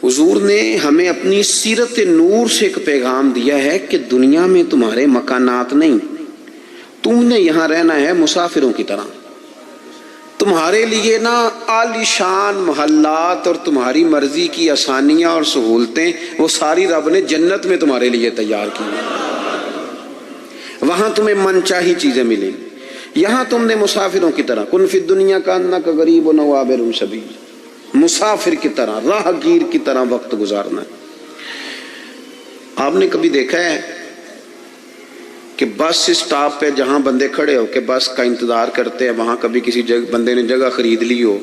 حضور نے ہمیں اپنی سیرت نور سے ایک پیغام دیا ہے کہ دنیا میں تمہارے مکانات نہیں، تم نے یہاں رہنا ہے مسافروں کی طرح۔ تمہارے لیے نا عالی شان محلات اور تمہاری مرضی کی آسانیاں اور سہولتیں وہ ساری رب نے جنت میں تمہارے لیے تیار کی ہیں۔ وہاں تمہیں من چاہی چیزیں ملیں گی، یہاں تم نے مسافروں کی طرح کن فی الدنیا کانک غریب و عابر سبیل، مسافر کی طرح راہ گیر کی طرح وقت گزارنا ہے۔ آپ نے کبھی دیکھا ہے کہ بس اسٹاپ پہ جہاں بندے کھڑے ہو کے بس کا انتظار کرتے ہیں، وہاں کبھی کسی بندے نے جگہ خرید لی ہو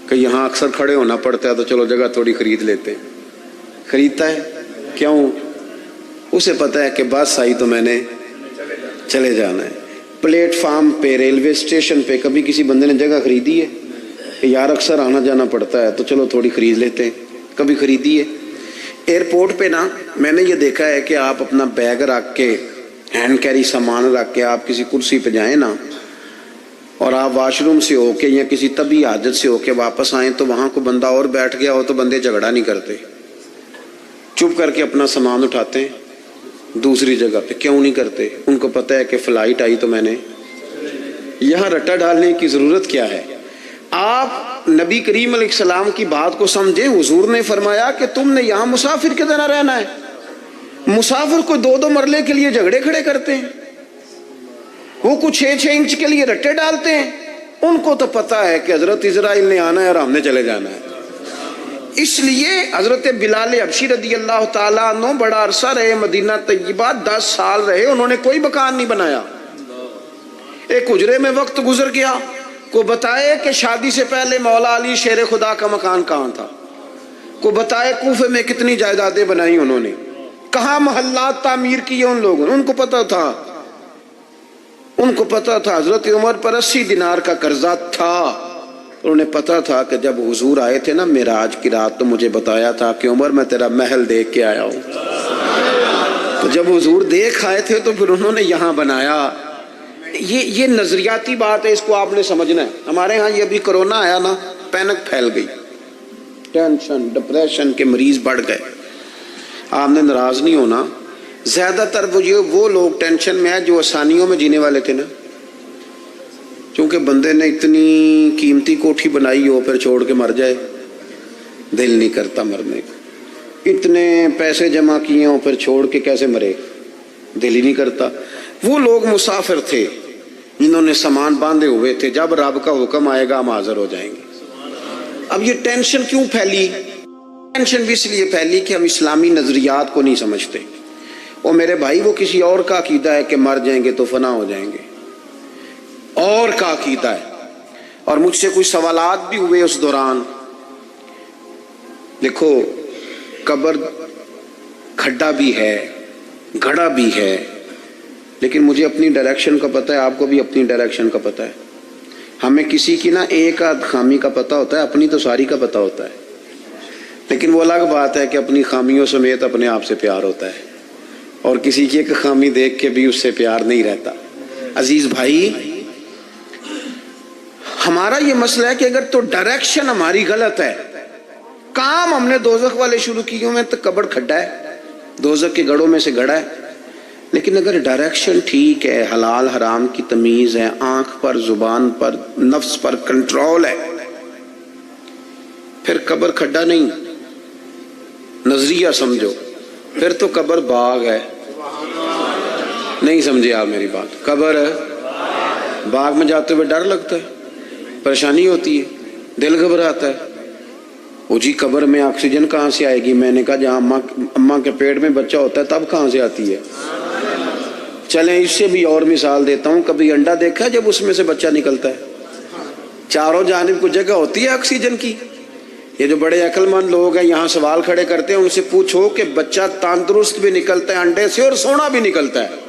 کہ یہاں اکثر کھڑے ہونا پڑتا ہے تو چلو جگہ تھوڑی خرید لیتے ہیں۔ خریدتا ہے کیوں؟ اسے پتہ ہے کہ بس آئی تو میں نے چلے جانا ہے۔ پلیٹ فارم پہ، ریلوے اسٹیشن پہ کبھی کسی بندے نے جگہ خریدی ہے کہ یار اکثر آنا جانا پڑتا ہے تو چلو تھوڑی خرید لیتے ہیں؟ کبھی خریدی ہے؟ ایئرپورٹ پہ نا میں نے یہ دیکھا ہے کہ آپ اپنا بیگ رکھ کے، ہینڈ کیری سامان رکھ کے آپ کسی کرسی پہ جائیں نا، اور آپ واش روم سے ہو کے یا کسی طبی حاجت سے ہو کے واپس آئیں تو وہاں کو بندہ اور بیٹھ گیا ہو تو بندے جھگڑا نہیں کرتے، چپ کر کے اپنا سامان اٹھاتے ہیں دوسری جگہ پہ۔ کیوں نہیں کرتے؟ ان کو پتہ ہے کہ فلائٹ آئی تو میں نے یہاں رٹا ڈالنے کی ضرورت کیا ہے؟ آپ نبی کریم علیہ السلام کی بات کو سمجھیں۔ حضور نے فرمایا کہ تم نے یہاں مسافر کی طرح رہنا ہے۔ مسافر کو 2 مرلے کے لیے جھگڑے کھڑے کرتے ہیں، وہ کچھ 6 انچ کے لیے رٹے ڈالتے ہیں۔ ان کو تو پتہ ہے کہ حضرت اسرائیل نے آنا ہے اور ہم نے چلے جانا ہے۔ اس لیے حضرت بلال حبشی رضی اللہ تعالیٰ عنہ بڑا عرصہ رہے مدینہ طیبہ، 10 سال رہے، انہوں نے کوئی مکان نہیں بنایا۔ ایک حجرے میں وقت گزر گیا، کو بتائے کہ شادی سے پہلے مولا علی شیر خدا کا مکان کہاں تھا، کو بتائے کوفے میں کتنی جائیدادیں بنائی انہوں نے، کہاں محلات تعمیر کیے ان لوگوں نے۔ ان کو پتہ تھا، ان کو پتہ تھا حضرت عمر پر 80 دینار کا قرضہ تھا۔ انہوں نے پتہ تھا کہ جب حضور آئے تھے نا معراج کی رات تو مجھے بتایا تھا کہ عمر میں تیرا محل دیکھ کے آیا ہوں۔ تو جب حضور دیکھ آئے تھے تو پھر انہوں نے یہاں بنایا۔ یہ نظریاتی بات ہے، اس کو آپ نے سمجھنا ہے۔ ہمارے ہاں یہ ابھی کرونا آیا نا، پینک پھیل گئی، ٹینشن ڈپریشن کے مریض بڑھ گئے۔ آپ نے ناراض نہیں ہونا، زیادہ تر وہ لوگ ٹینشن میں ہیں جو آسانیوں میں جینے والے تھے نا، کیونکہ بندے نے اتنی قیمتی کوٹھی بنائی ہو پھر چھوڑ کے مر جائے، دل نہیں کرتا مرنے کا۔ اتنے پیسے جمع کیے ہوں پھر چھوڑ کے کیسے مرے، دل ہی نہیں کرتا۔ وہ لوگ مسافر تھے جنہوں نے سامان باندھے ہوئے تھے، جب رب کا حکم آئے گا ہم حاضر ہو جائیں گے۔ اب یہ ٹینشن کیوں پھیلی؟ ٹینشن بھی اس لیے پھیلی کہ ہم اسلامی نظریات کو نہیں سمجھتے۔ اور میرے بھائی وہ کسی اور کا عقیدہ ہے کہ مر جائیں گے تو فنا ہو جائیں گے، اور کا عقیدہ ہے۔ اور مجھ سے کچھ سوالات بھی ہوئے اس دوران۔ دیکھو قبر کھڈا بھی ہے، گھڑا بھی ہے، لیکن مجھے اپنی ڈائریکشن کا پتہ ہے، آپ کو بھی اپنی ڈائریکشن کا پتہ ہے۔ ہمیں کسی کی نا ایک آدھ خامی کا پتہ ہوتا ہے، اپنی تو ساری کا پتہ ہوتا ہے، لیکن وہ الگ بات ہے کہ اپنی خامیوں سمیت اپنے آپ سے پیار ہوتا ہے، اور کسی کی ایک خامی دیکھ کے بھی اس سے پیار نہیں رہتا۔ عزیز بھائی، ہمارا یہ مسئلہ ہے کہ اگر تو ڈائریکشن ہماری غلط ہے، کام ہم نے دوزخ والے شروع کیے ہوئے تو قبر کھڈا ہے، دوزخ کے گڑھوں میں سے گڑھا ہے۔ لیکن اگر ڈائریکشن ٹھیک ہے، حلال حرام کی تمیز ہے، آنکھ پر، زبان پر، نفس پر کنٹرول ہے، پھر قبر کھڈا نہیں، نظریہ سمجھو، پھر تو قبر باغ ہے۔ نہیں سمجھے آپ میری بات؟ قبر باغ میں جاتے ہوئے ڈر لگتا ہے، پریشانی ہوتی ہے، دل گھبراتا ہے۔ وہ جی قبر میں آکسیجن کہاں سے آئے گی؟ میں نے کہا جہاں اماں کے پیٹ میں بچہ ہوتا ہے تب کہاں سے آتی ہے؟ چلیں اس سے بھی اور مثال دیتا ہوں۔ کبھی انڈا دیکھا جب اس میں سے بچہ نکلتا ہے؟ چاروں جانب کو جگہ ہوتی ہے آکسیجن کی۔ یہ جو بڑے عقل مند لوگ ہیں یہاں سوال کھڑے کرتے ہیں، ان سے پوچھو کہ بچہ تندرست بھی نکلتا ہے انڈے سے اور سونا بھی نکلتا ہے۔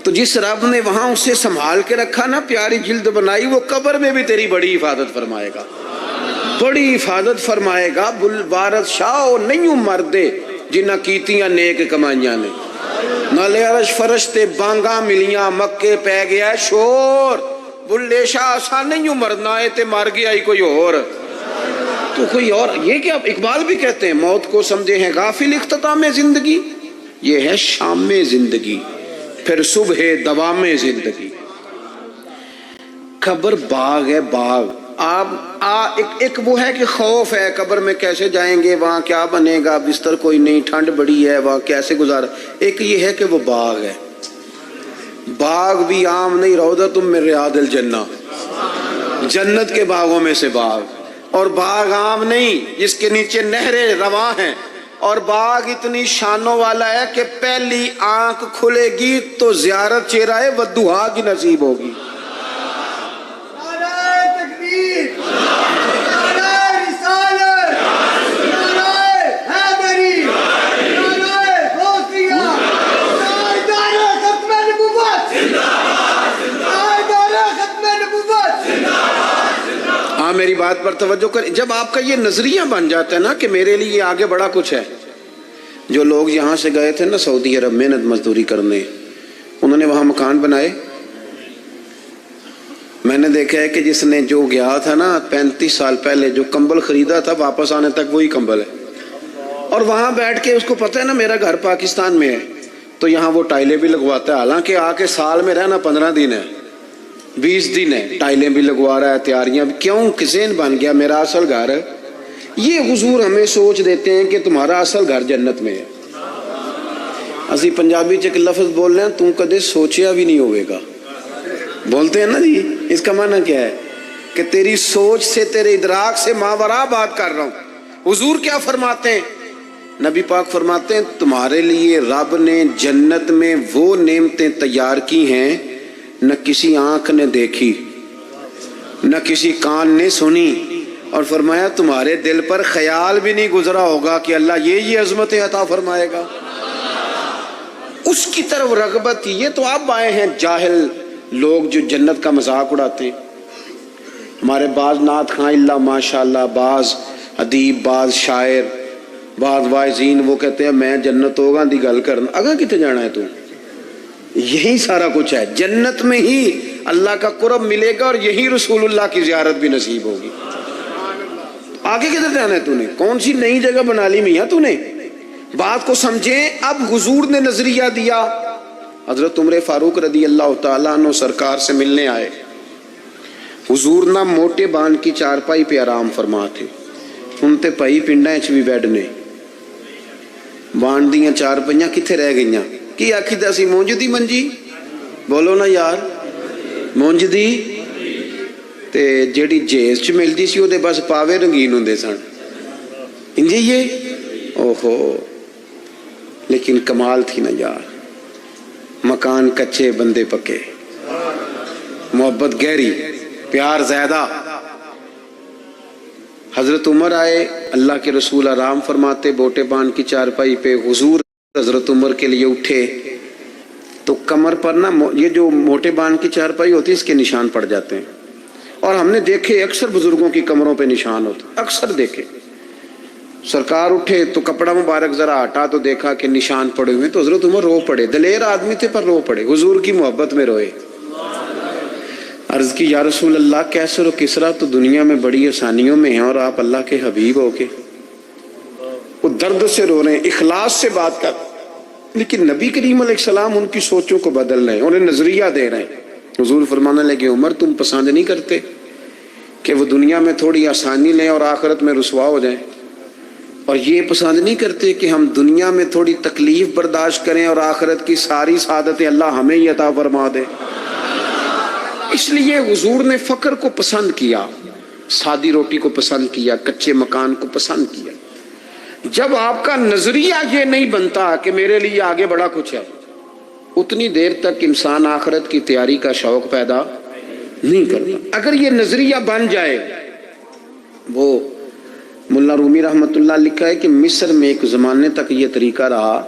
تو جس رب نے وہاں اسے سنبھال کے رکھا نا، پیاری جلد بنائی، وہ قبر میں بھی تیری بڑی حفاظت فرمائے گا، بڑی حفاظت فرمائے گا۔ بلوارت شاہ نہیں مردے جنہ کیتیاں نیک کمائیاں نے، نالے عرش فرشتے بانگاں ملیاں، مکے پہ گیا شور، بلے شاہ آسان نہیں مرنا ہے تے مر گیا ہی کوئی اور۔ تو کوئی اور یہ کہ اب اقبال بھی کہتے ہیں موت کو سمجھے ہیں غافل اختتام زندگی، یہ ہے شام زندگی پھر صبح دوام زندگی۔ قبر باغ ہے، باغ۔ آپ ایک وہ ہے کہ خوف ہے قبر میں کیسے جائیں گے، وہاں کیا بنے گا، بستر کوئی نہیں، ٹھنڈ بڑی ہے، وہاں کیسے گزارا۔ ایک یہ ہے کہ وہ باغ ہے، باغ بھی عام نہیں، روضۃ من ریاض الجنہ، جنت کے باغوں میں سے باغ، اور باغ عام نہیں جس کے نیچے نہریں رواں ہیں، اور باغ اتنی شانوں والا ہے کہ پہلی آنکھ کھلے گی تو زیارت چہرہ ودھا کی نصیب ہوگی۔ ہاں میری بات پر توجہ کر، جب آپ کا یہ نظریہ بن جاتا ہے نا کہ میرے لیے آگے بڑا کچھ ہے۔ جو لوگ یہاں سے گئے تھے نا سعودی عرب محنت مزدوری کرنے، انہوں نے وہاں مکان بنائے، میں نے دیکھا ہے کہ جس نے جو گیا تھا نا 35 سال پہلے جو کمبل خریدا تھا واپس آنے تک وہی کمبل ہے، اور وہاں بیٹھ کے اس کو پتہ ہے نا میرا گھر پاکستان میں ہے، تو یہاں وہ ٹائلیں بھی لگواتا ہے، حالانکہ آ کے سال میں رہنا 15 دن ہے، 20 دن ہے، ٹائلیں بھی لگوا رہا ہے، تیاریاں بھی، کیوں ذہن بن گیا میرا اصل گھر۔ یہ حضور ہمیں سوچ دیتے ہیں کہ تمہارا اصل گھر جنت میں ہے۔ اسی پنجابی چ ایک لفظ بول رہے ہیں، تم کدے سوچیا بھی نہیں ہوئے گا، بولتے ہیں نا جی، اس کا معنی کیا ہے کہ تیری سوچ سے تیرے ادراک سے ماورا بات کر رہا ہوں۔ حضور کیا فرماتے ہیں، نبی پاک فرماتے ہیں تمہارے لیے رب نے جنت میں وہ نعمتیں تیار کی ہیں نہ کسی آنکھ نے دیکھی نہ کسی کان نے سنی، اور فرمایا تمہارے دل پر خیال بھی نہیں گزرا ہوگا کہ اللہ یہ عظمتیں عطا فرمائے گا۔ اس کی طرف رغبت تھی۔ یہ تو آپ آئے ہیں جاہل لوگ جو جنت کا مذاق اڑاتے ہیں۔ ہمارے بعض نعت خواں اللہ ماشاءاللہ، بعض ادیب، بعض شاعر، بعض واعظین وہ کہتے ہیں میں جنت ہوگا دی گل کرنا، اگاں کتے جانا ہے تو؟ یہی سارا کچھ ہے، جنت میں ہی اللہ کا قرب ملے گا اور یہی رسول اللہ کی زیارت بھی نصیب ہوگی۔ آگے کدھر جانا ہے تو نے؟ کون سی نئی جگہ بنا لی میاں تو نے؟ بات کو سمجھیں۔ اب حضور نے نظریہ دیا، حضرت عمر فاروق رضی اللہ تعالیٰ عنہ سرکار سے ملنے آئے، حضور نہ موٹے بان کی چارپائی پہ آرام فرما تھے، ان تے پائی پنڈاں چ بھی بیڈ نے، بان دیاں چارپائیاں کتھے رہ گئیاں؟ کی آکھی دا سی مونج دی منجی، بولو نا یار، مونج دی تے جیڑی جیز چ ملدی سی او دے بس پاوے رنگین ہوندے سن، انجی یہ اوہو، لیکن کمال تھی نا یار، مکان کچے بندے پکے، محبت گہری، پیار زیادہ۔ حضرت عمر آئے، اللہ کے رسول آرام فرماتے موٹے بان کی چارپائی پہ، حضور حضرت عمر کے لیے اٹھے تو کمر پر نا یہ جو موٹے بان کی چارپائی ہوتی ہے اس کے نشان پڑ جاتے ہیں، اور ہم نے دیکھے اکثر بزرگوں کی کمروں پہ نشان ہوتے، اکثر دیکھے۔ سرکار اٹھے تو کپڑا مبارک ذرا ہٹا تو دیکھا کہ نشان پڑے ہوئے، تو حضرت عمر رو پڑے، دلیر آدمی تھے پر رو پڑے، حضور کی محبت میں روئے۔ عرض کی یا رسول اللہ کیسر و کسرا تو دنیا میں بڑی آسانیوں میں ہیں اور آپ اللہ کے حبیب ہو کے؟ وہ درد سے رو رہے ہیں، اخلاص سے بات کر، لیکن نبی کریم علیہ السلام ان کی سوچوں کو بدل رہے ہیں، انہیں نظریہ دے رہے ہیں۔ حضور فرمانے لگے عمر تم پسند نہیں کرتے کہ وہ دنیا میں تھوڑی آسانی لیں اور آخرت میں رسوا ہو جائیں، اور یہ پسند نہیں کرتے کہ ہم دنیا میں تھوڑی تکلیف برداشت کریں اور آخرت کی ساری سعادتیں اللہ ہمیں ہی عطا فرما دے۔ اس لیے حضور نے فقر کو پسند کیا، سادی روٹی کو پسند کیا، کچے مکان کو پسند کیا۔ جب آپ کا نظریہ یہ نہیں بنتا کہ میرے لیے آگے بڑا کچھ ہے، اتنی دیر تک انسان آخرت کی تیاری کا شوق پیدا نہیں کرتا۔ اگر یہ نظریہ بن جائے، وہ ملا رومی رحمۃ اللہ لکھا ہے کہ مصر میں ایک زمانے تک یہ طریقہ رہا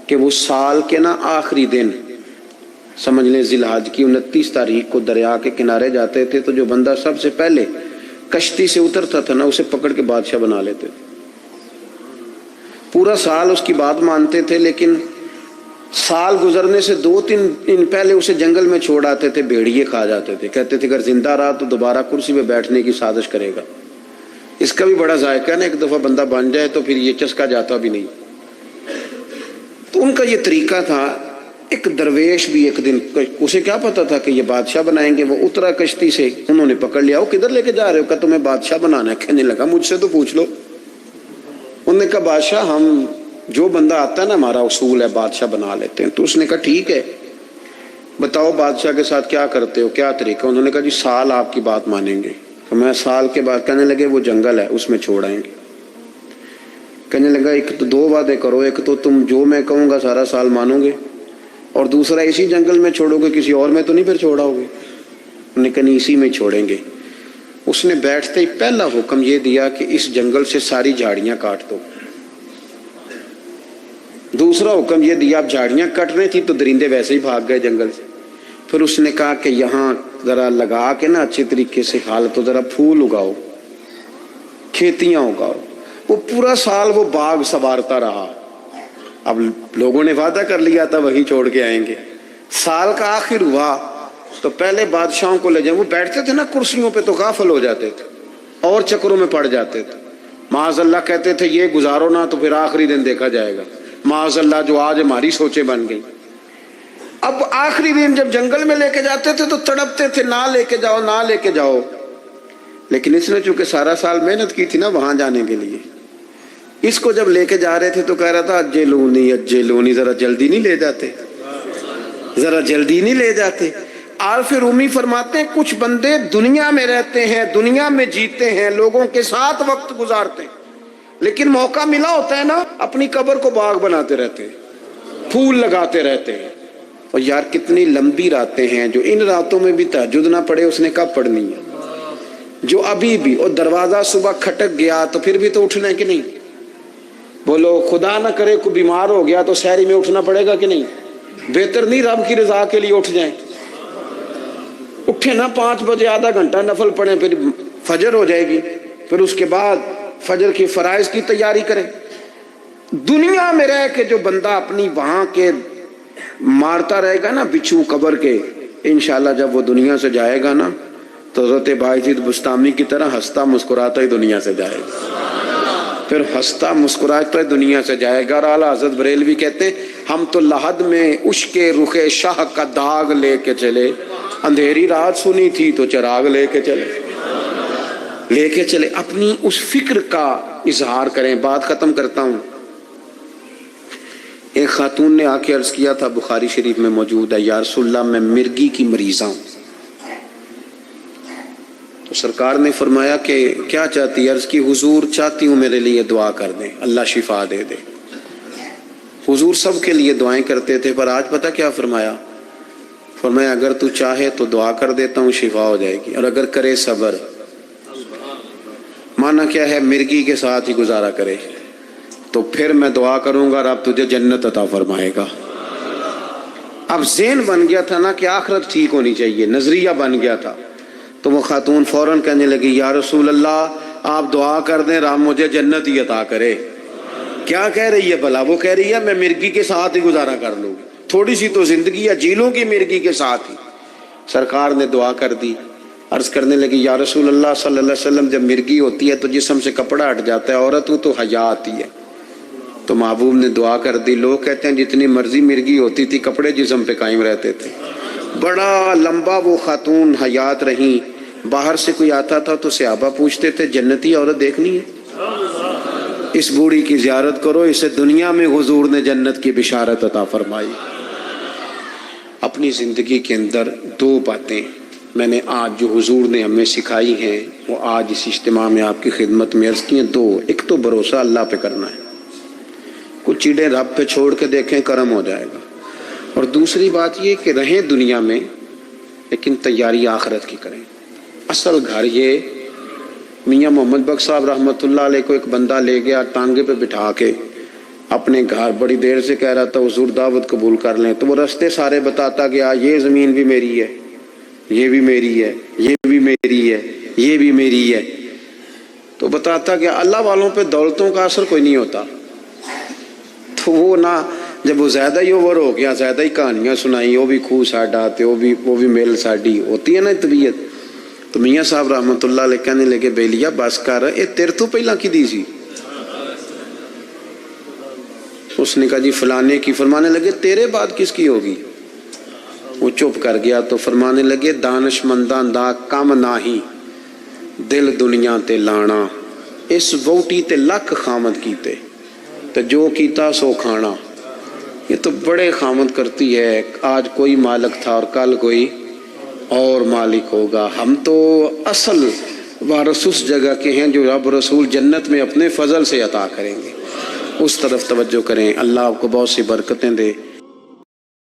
کہ وہ سال کے نا آخری دن، سمجھ لیں ذی الحج کی 29 تاریخ کو دریا کے کنارے جاتے تھے تو جو بندہ سب سے پہلے کشتی سے اترتا تھا نا اسے پکڑ کے بادشاہ بنا لیتے تھے۔ پورا سال اس کی بات مانتے تھے، لیکن سال گزرنے سے 2-3 دن پہلے اسے جنگل میں چھوڑ آتے تھے، بھیڑیے کھا جاتے تھے، کہتے تھے اگر زندہ رہا تو دوبارہ کرسی پہ بیٹھنے کی سازش کرے گا۔ اس کا بھی بڑا ذائقہ ہے نا، ایک دفعہ بندہ بن جائے تو پھر یہ چسکا جاتا بھی نہیں۔ تو ان کا یہ طریقہ تھا۔ ایک درویش بھی ایک دن، اسے کیا پتا تھا کہ یہ بادشاہ بنائیں گے، وہ اترا کشتی سے، انہوں نے پکڑ لیا، وہ کدھر لے کے جا رہے ہو؟ کہ تمہیں بادشاہ بنانا ہے۔ کہنے لگا مجھ سے تو پوچھ لو۔ انہوں نے کہا بادشاہ ہم جو بندہ آتا ہے نا ہمارا اصول ہے بادشاہ بنا لیتے ہیں۔ تو اس نے کہا ٹھیک ہے، بتاؤ بادشاہ کے ساتھ کیا کرتے ہو، کیا طریقہ؟ انہوں نے کہا جی سال آپ کی بات مانیں گے۔ تو میں سال کے بعد، کہنے لگے وہ جنگل ہے اس میں چھوڑ آئیں گے۔ کہنے لگا ایک تو دو وعدے کرو، ایک تو تم جو میں کہوں گا سارا سال مانو گے، اور دوسرا اسی جنگل میں چھوڑو گے، کسی اور میں تو نہیں پھر چھوڑاؤ گے؟ انہوں نے کہا نہیں اسی میں چھوڑیں گے۔ اس نے بیٹھتے ہی پہلا حکم یہ دیا کہ اس جنگل سے ساری جھاڑیاں کاٹ دو۔ دوسرا حکم یہ دیا، اب جھاڑیاں کٹ رہی تھی تو درندے ویسے ہی بھاگ گئے جنگل سے۔ پھر اس نے کہا کہ یہاں ذرا لگا کے نا اچھی طریقے سے کھال تو ذرا پھول اگاؤ، کھیتیاں اگاؤ۔ وہ پورا سال وہ باغ سنوارتا رہا۔ اب لوگوں نے وعدہ کر لیا تھا وہی چھوڑ کے آئیں گے۔ سال کا آخر ہوا تو پہلے بادشاہوں کو لے جائیں، وہ بیٹھتے تھے نا کرسیوں پہ تو غافل ہو جاتے تھے اور چکروں میں پڑ جاتے تھے۔ معاذ اللہ کہتے تھے یہ گزارو نا تو پھر آخری دن دیکھا جائے گا۔ معاذ اللہ جو آج ہماری سوچیں بن گئی۔ اب آخری دن جب جنگل میں لے کے جاتے تھے تو تڑپتے تھے، نہ لے کے جاؤ نہ لے کے جاؤ۔ لیکن اس نے چونکہ سارا سال محنت کی تھی نا وہاں جانے کے لیے، اس کو جب لے کے جا رہے تھے تو کہہ رہا تھا اجلونی، ذرا جلدی نہیں لے جاتے، ذرا جلدی نہیں لے جاتے۔ اور پھر رومی فرماتے ہیں کچھ بندے دنیا میں رہتے ہیں، دنیا میں جیتے ہیں، لوگوں کے ساتھ وقت گزارتے ہیں، لیکن موقع ملا ہوتا ہے نا اپنی قبر کو باغ بناتے رہتے ہیں، پھول لگاتے رہتے ہیں۔ اور یار کتنی لمبی راتیں ہیں، جو ان راتوں میں بھی تہجد نہ پڑھے اس نے کب پڑھنی ہے؟ جو ابھی بھی، اور دروازہ صبح کھٹک گیا تو پھر بھی تو اٹھنا ہے کہ نہیں؟ بولو خدا نہ کرے کوئی بیمار ہو گیا تو سحری میں اٹھنا پڑے گا کہ نہیں؟ بہتر نہیں رب کی رضا کے لیے اٹھ جائیں؟ اٹھے نا 5 بجے، آدھا گھنٹہ نفل پڑھیں، پھر فجر ہو جائے گی، پھر اس کے بعد فجر کی فرائض کی تیاری کریں۔ دنیا میں رہ کے جو بندہ اپنی وہاں کے مارتا رہے گا نا بچھو قبر کے، انشاءاللہ جب وہ دنیا سے جائے گا نا تو حضرت باعزید بستامی کی طرح ہنستا مسکراتا ہی دنیا سے جائے گا۔ پھر ہنستا مسکراتا ہی دنیا سے جائے گا۔ اور اعلیٰ حضرت بریلوی کہتے ہیں ہم تو لحد میں عشق رخ شاہ کا داغ لے کے چلے، اندھیری رات سنی تھی تو چراغ لے کے چلے۔ اپنی اس فکر کا اظہار کریں۔ بات ختم کرتا ہوں۔ ایک خاتون نے آ کے عرض کیا تھا، بخاری شریف میں موجود ہے، یا رسول اللہ میں مرگی کی مریضہ ہوں۔ تو سرکار نے فرمایا کہ کیا چاہتی ہے؟ عرض کی حضور چاہتی ہوں میرے لیے دعا کر دیں، اللہ شفا دے دے۔ حضور سب کے لیے دعائیں کرتے تھے، پر آج پتہ کیا فرمایا؟ فرمایا اگر تو چاہے تو دعا کر دیتا ہوں شفا ہو جائے گی، اور اگر کرے صبر۔ مانا کیا ہے؟ مرگی کے ساتھ ہی گزارا کرے تو پھر میں دعا کروں گا رب تجھے جنت عطا فرمائے گا۔ اب ذہن بن گیا تھا نا کہ آخرت ٹھیک ہونی چاہیے، نظریہ بن گیا تھا۔ تو وہ خاتون فوراً کہنے لگی یا رسول اللہ آپ دعا کر دیں رب مجھے جنت ہی عطا کرے۔ کیا کہہ رہی ہے بھلا؟ وہ کہہ رہی ہے میں مرگی کے ساتھ ہی گزارا کر لوں گی، تھوڑی سی تو زندگی ہے، جیلوں کی مرگی کے ساتھ ہی۔ سرکار نے دعا کر دی، عرض کرنے لگی یا رسول اللہ صلی اللہ علیہ وسلم جب مرگی ہوتی ہے تو جسم سے کپڑا ہٹ جاتا ہے، عورت ہو تو حیا آتی ہے۔ تو محبوب نے دعا کر دی۔ لوگ کہتے ہیں جتنی مرضی مرگی ہوتی تھی کپڑے جسم پہ قائم رہتے تھے۔ بڑا لمبا وہ خاتون حیات رہیں۔ باہر سے کوئی آتا تھا تو صحابہ پوچھتے تھے جنتی عورت دیکھنی ہے؟ اس بوڑھی کی زیارت کرو، اسے دنیا میں حضور نے جنت کی بشارت عطا فرمائی۔ اپنی زندگی کے اندر 2 باتیں میں نے آج جو حضور نے ہمیں سکھائی ہیں وہ آج اس اجتماع میں آپ کی خدمت میں عرض کی ہیں۔ 2، ایک تو بھروسہ اللہ پہ کرنا ہے، کچھ چیزیں رب پہ چھوڑ کے دیکھیں کرم ہو جائے گا۔ اور دوسری بات یہ کہ رہیں دنیا میں لیکن تیاری آخرت کی کریں۔ اصل گھر یہ میاں محمد بخش صاحب رحمۃ اللہ علیہ کو ایک بندہ لے گیا ٹانگے پہ بٹھا کے اپنے گھر، بڑی دیر سے کہہ رہا تھا حضور دعوت قبول کر لیں، تو وہ رستے سارے بتاتا گیا، یہ زمین بھی میری ہے، یہ بھی میری ہے، یہ بھی میری ہے، یہ بھی میری ہے۔ تو بتاتا گیا اللہ والوں پہ دولتوں کا اثر کوئی نہیں ہوتا۔ تو وہ نہ جب وہ زیادہ ہی اوور ہو گیا، زیادہ ہی کہانیاں سنائی، وہ بھی خوہ ساڈا تے وہ بھی میل ساڈی ہوتی ہے نا طبیعت، تو میاں صاحب رحمت اللہ علیہ کہنے لگے بیلیا بس کر، اے تیر تو پہلا کی دی سی؟ اس نے کہا جی فلانے کی۔ فرمانے لگے تیرے بعد کس کی ہوگی؟ وہ چپ کر گیا تو فرمانے لگے دانش منداں دا کم ناہی دل دنیا تے لانا، اس ووٹی تے لکھ خامد کیتے تو جو کیتا سو کھانا۔ یہ تو بڑے خامد کرتی ہے، آج کوئی مالک تھا اور کل کوئی اور مالک ہوگا۔ ہم تو اصل وارث اس جگہ کے ہیں جو رب رسول جنت میں اپنے فضل سے عطا کریں گے، اس طرف توجہ کریں۔ اللہ آپ کو بہت سی برکتیں دے۔